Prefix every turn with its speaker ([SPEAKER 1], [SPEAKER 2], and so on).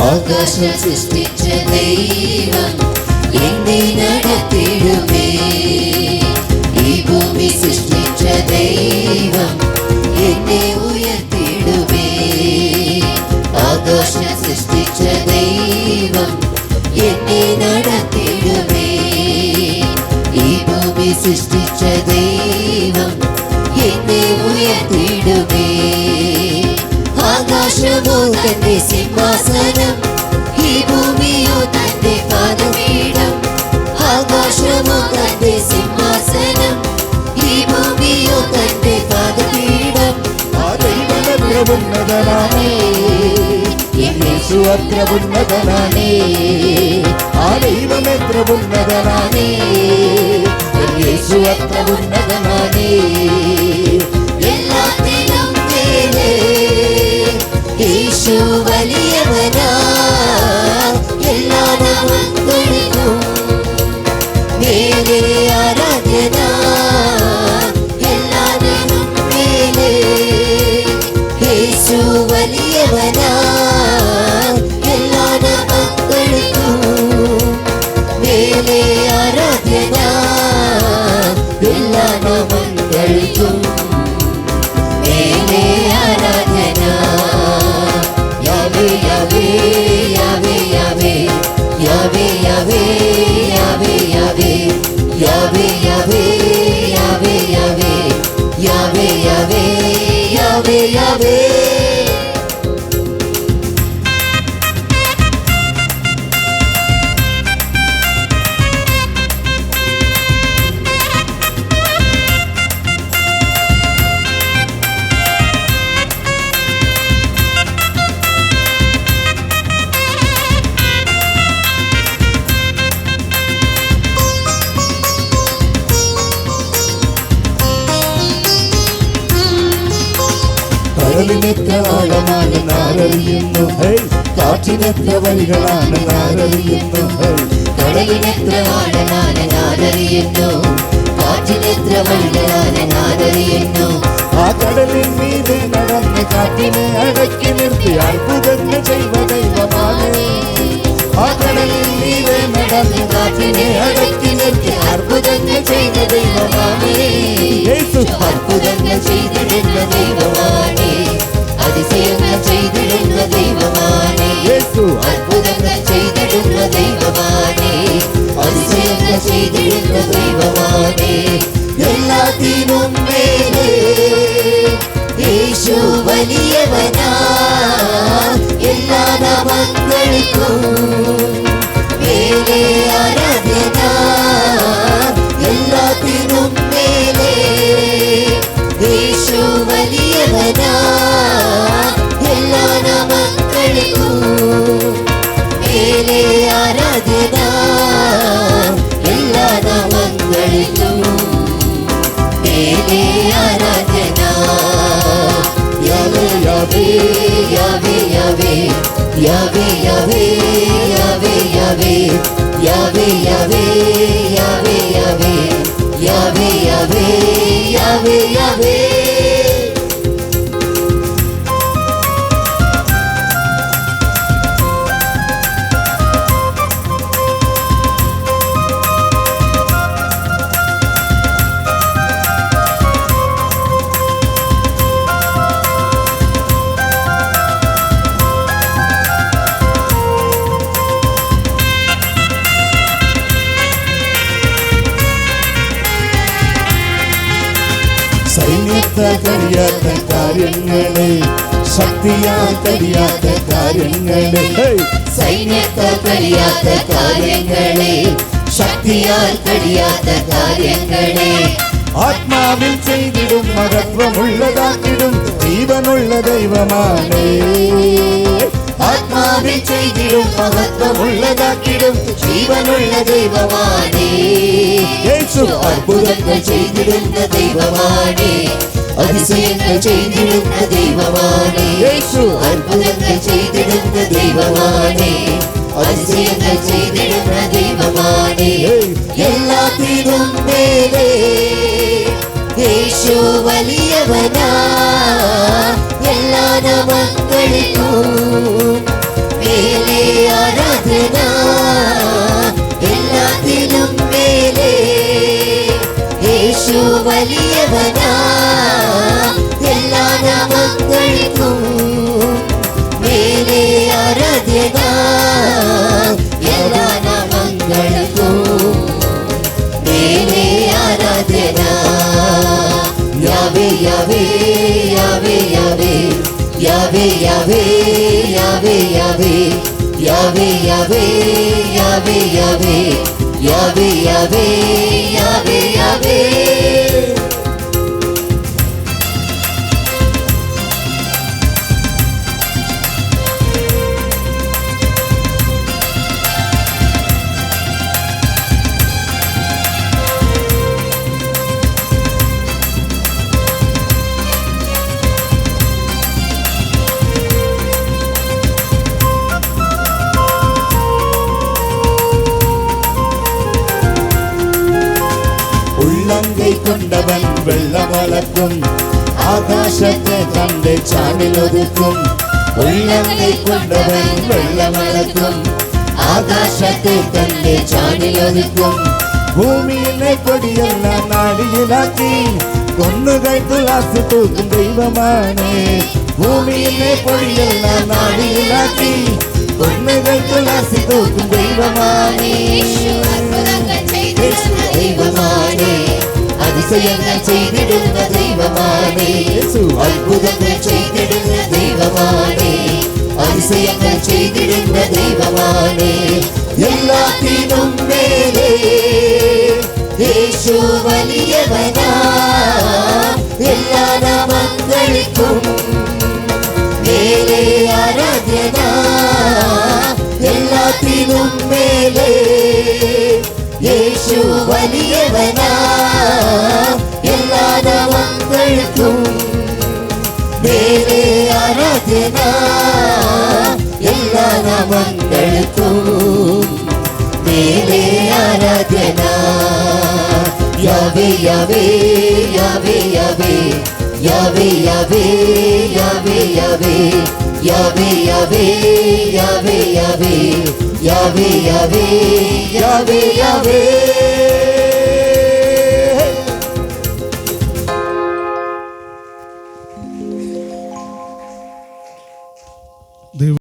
[SPEAKER 1] ആകാശം സൃഷ്ടിച്ച ദൈവം എന്നെ നടത്തിടുമേ. ഈ ഭൂമി സൃഷ്ടിച്ച ദൈവം എന്നെ ഉയർത്തിടുമേ. ആകാശം സൃഷ്ടിച്ച ദൈവം എന്നെ നടത്തിടുമേ. ഈ ഭൂമി സൃഷ്ടിച്ച ദൈവം എന്നെ ഉയർത്തിടുമേ. ആകാശമോ തന്റെ സിംഹാസനം, ഈ ഭൂമിയോ തന്റെ പാദപീഠം. ആകാശമോ തന്റെ സിംഹാസനം, ഈ ഭൂമിയോ തന്റെ പാദപീഠം.
[SPEAKER 2] ആ ദൈവമെത്ര ഉന്നതനാണേ, യേശു അത്ര ഉന്നതനാണേ. ആ ദൈവമെത്ര ഉന്നതനാണേ, യേശു അത്ര ഉന്നതനാണേ.
[SPEAKER 1] എല്ലാത്തിനും മേലെ യേശു വലിയവനാ. എല്ലാ നാമങ്ങൾക്കും മേലെ ആരാധ്യനാ. എല്ലാത്തിനും മേലെ യേശു വലിയവനാ. എല്ലാ നാമങ്ങൾക്കും മേലെ ആരാധ്യനാ. എല്ലാ നാമങ്ങൾക്കും മേലെ ആരാധന. Yahweh Yahweh Yahweh Yahweh Yahweh Yahweh Yahweh Yahweh Yahweh Yahweh Yahweh Yahweh Yahweh Yahweh Yahweh.
[SPEAKER 2] കടലിനെത്ര ആഴമാണെന്ന് ആരറിയുന്നു, കാറ്റിനെത്ര വഴികളാണെന്ന് ആരറിയുന്നു.
[SPEAKER 1] കടലിനെത്ര ആഴമാണെന്ന് ആരറിയുന്നു, കാറ്റിനെത്ര വഴികളാണെന്ന് ആരറിയുന്നു.
[SPEAKER 2] ആ കടലിൻ മീതെ നടന്ന് കാറ്റിനെ അടക്കി നിർത്തി അത്ഭുതങ്ങൾ ചെയ്ത ദൈവമാണ്. ആ കടലിൻ മീതെ നടന്ന് കാറ്റിനെ അടക്കി നിർത്തി അത്ഭുതങ്ങൾ ചെയ്ത ദൈവമാണ്. യേശു
[SPEAKER 1] അത്ഭുതങ്ങൾ ചെയ്തിടുന്ന ദൈവമാണ്. അതിശയങ്ങൾ ചെയ്തിടുന്ന ദൈവമാണ്.
[SPEAKER 2] യേശു
[SPEAKER 1] അത്ഭുതങ്ങൾ ചെയ്തിടുന്ന ദൈവമാണ്. അതിശയങ്ങൾ ചെയ്തിടുന്ന ദൈവമാണ്. എല്ലാത്തിനും മേലെ യേശു വലിയവനാ. എല്ലാ നാമങ്ങൾക്കും മേലെ ആരാധന. എല്ലാത്തിനും മേലെ യേശു വലിയവനാ. എല്ലാ നാമങ്ങൾക്കും മേലെ ആരാധന. എല്ലാ നാമങ്ങൾക്കും മേലെ ആരാധന. Yahweh Yahweh Yahweh Yahweh Yahweh Yahweh Yahweh Yahweh Yahweh Yahweh Yahweh Yahweh Yahweh Yahweh Yahweh.
[SPEAKER 2] സൈന്യത്താൽ കഴിയാത്ത കാര്യങ്ങളെ, ശക്തിയാൽ കഴിയാത്ത കാര്യങ്ങളെ.
[SPEAKER 1] സൈന്യത്താൽ കഴിയാത്ത കാര്യങ്ങളെ, ശക്തിയാൽ കഴിയാത്ത കാര്യങ്ങളെ.
[SPEAKER 2] ആത്മാവിൽ ചെയ്തിടും മഹത്വമുള്ളതാക്കിടും ജീവനുള്ള ദൈവമാണ്.
[SPEAKER 1] ആത്മാവിൽ ചെയ്തിടും മഹത്വമുള്ളതാക്കിടും ജീവനുള്ള ദൈവമാണ്.
[SPEAKER 2] യേശു
[SPEAKER 1] അത്ഭുതങ്ങൾ ചെയ്തിടുന്ന ദൈവമാണ്. അതിശയങ്ങൾ ചെയ്തിടുന്ന ദൈവമാണ്.
[SPEAKER 2] യേശു
[SPEAKER 1] അത്ഭുതങ്ങൾ ചെയ്തിടുന്ന ദൈവമാണ്. അതിശയങ്ങൾ ചെയ്തിടുന്ന ദൈവമാണ്. എല്ലാത്തിനും മേലെ യേശു വലിയവനാ. എല്ലാ നാമങ്ങൾക്കും മേലെ വലിയവനാ എല്ലാ നാമങ്ങൾക്കും മേലെ ആരാധ്യനാ എല്ലാ നാമങ്ങൾക്കും മേലെ ആരാധ്യനാ Yahweh Yahweh Yahweh Yahweh Yahweh Yahweh Yahweh Yahweh Yahweh Yahweh Yahweh Yahweh Yahweh Yahweh Yahweh Yahweh
[SPEAKER 2] ഉള്ളങ്കൈ കൊണ്ടവൻ വെള്ളമളക്കും ആകാശത്തെ തന്റെ ചാണിലൊതുക്കും ഉള്ളങ്കൈ കൊണ്ടവൻ വെള്ളമളക്കും ആകാശത്തെ തന്റെ ചാണിലൊതുക്കും ഭൂമിയിലെ കൊടിയെല്ലാം നാടിയിലാക്കി കൊന്നുകൈ തുലാസ് തൂക്കും ദൈവമാണ് ഭൂമിയിലെ കൊടിയെല്ലാം നാടിയിലാക്കി കൊന്നുകൈ തുലാസ് തൂക്കും ദൈവമാണ്
[SPEAKER 1] ദൈവമാണ് അതിശയങ്ങൾ ചെയ്തിടുന്ന ദൈവമാണ് അത്ഭുതങ്ങൾ ചെയ്തിടുന്ന ദൈവമാണ് അതിശയങ്ങൾ ചെയ്തിടുന്ന ദൈവമാണ് എല്ലാത്തിനും മേലെ യേശു വലിയവനാ എല്ലാ നാമങ്ങൾക്കും മേലെ ആരാധ്യനാ എല്ലാത്തിനും മേലെ യേശു വലിയവനാ എല്ലാ നാമങ്ങൾക്കും മേലെ ആരാധ്യനാ എല്ലാ നാമങ്ങൾക്കും മേലെ ആരാധ്യനാ Yahweh Yahweh Yahweh Yahweh Yahweh Yahweh Yahweh Yahweh Yahweh Yahweh Yahweh Yahweh Yahweh Yahweh Yahweh Yahweh